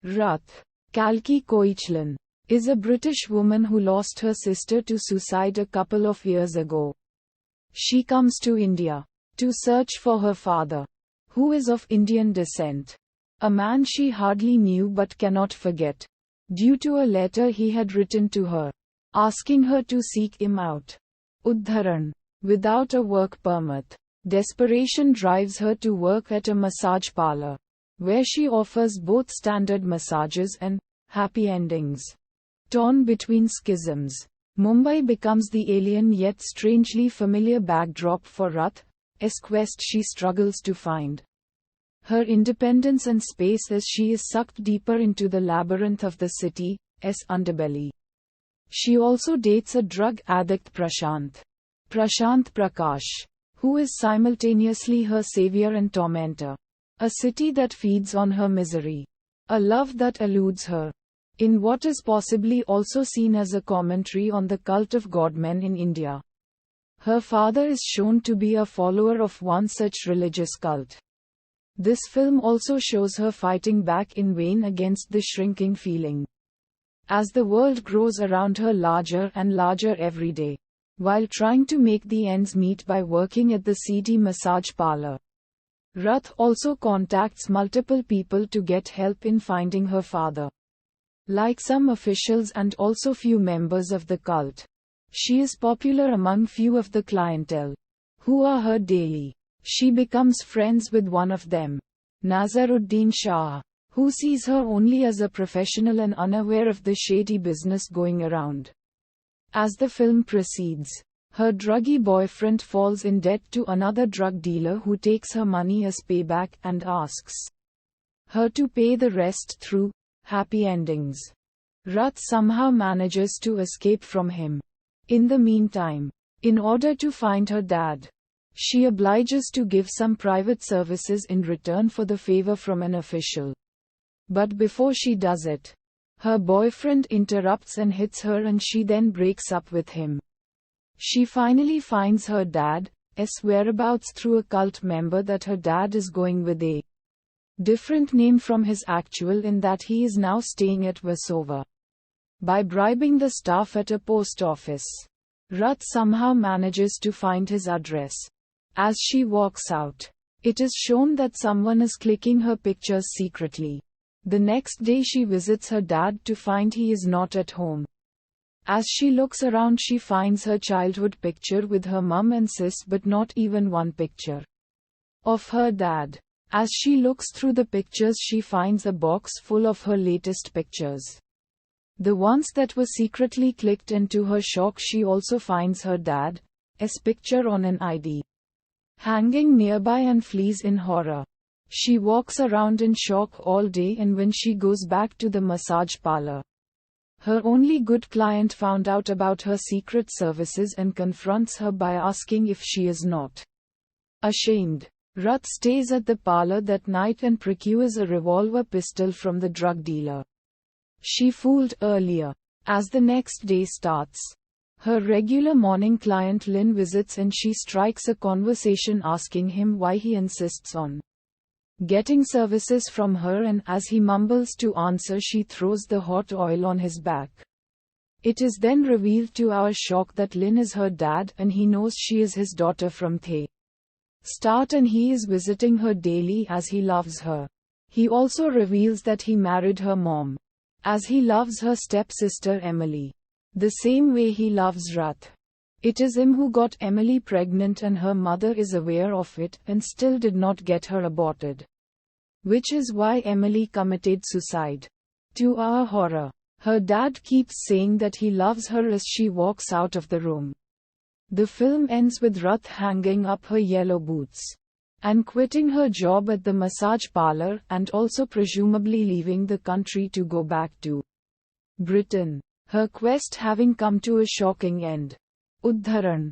Ruth Kalki Koichlan is a British woman who lost her sister to suicide a couple of years ago. She comes to India to search for her father, who is of Indian descent, a man she hardly knew but cannot forget, due to a letter he had written to her, asking her to seek him out. Udharan. Without a work permit, desperation drives her to work at a massage parlor, where she offers both standard massages and happy endings. Torn between schisms, Mumbai becomes the alien yet strangely familiar backdrop for Ruth's quest. She struggles to find her independence and space as she is sucked deeper into the labyrinth of the city's underbelly. She also dates a drug addict Prashant Prakash, who is simultaneously her savior and tormentor. A city that feeds on her misery. A love that eludes her. In what is possibly also seen as a commentary on the cult of godmen in India. Her father is shown to be a follower of one such religious cult. This film also shows her fighting back in vain against the shrinking feeling, as the world grows around her larger and larger every day, while trying to make the ends meet by working at the seedy massage parlor. Ruth also contacts multiple people to get help in finding her father. Like some officials and also few members of the cult, she is popular among few of the clientele, who are her daily. She becomes friends with one of them, Nazaruddin Shah, who sees her only as a professional and unaware of the shady business going around. As the film proceeds, her druggy boyfriend falls in debt to another drug dealer who takes her money as payback and asks her to pay the rest through happy endings. Ruth somehow manages to escape from him. In the meantime, in order to find her dad, she obliges to give some private services in return for the favor from an official. But before she does it, her boyfriend interrupts and hits her, and she then breaks up with him. She finally finds her dad's whereabouts through a cult member that her dad is going with a different name from his actual, in that he is now staying at Versova. By bribing the staff at a post office, Ruth somehow manages to find his address. As she walks out, it is shown that someone is clicking her pictures secretly. The next day she visits her dad to find he is not at home. As she looks around, she finds her childhood picture with her mum and sis, but not even one picture of her dad. As she looks through the pictures, she finds a box full of her latest pictures, the ones that were secretly clicked, and to her shock she also finds her dad's picture on an ID hanging nearby and flees in horror. She walks around in shock all day, and when she goes back to the massage parlor, her only good client found out about her secret services and confronts her by asking if she is not ashamed. Ruth stays at the parlor that night and procures a revolver pistol from the drug dealer she fooled earlier. As the next day starts, her regular morning client Lynn visits, and she strikes a conversation asking him why he insists on getting services from her, and as he mumbles to answer, she throws the hot oil on his back. It is then revealed to our shock that Lynn is her dad, and he knows she is his daughter from the start, and he is visiting her daily as he loves her. He also reveals that he married her mom, as he loves her stepsister Emily, the same way he loves Ruth. It is him who got Emily pregnant, and her mother is aware of it and still did not get her aborted, which is why Emily committed suicide. To our horror, her dad keeps saying that he loves her as she walks out of the room. The film ends with Ruth hanging up her yellow boots and quitting her job at the massage parlor, and also presumably leaving the country to go back to Britain, her quest having come to a shocking end. Udharan.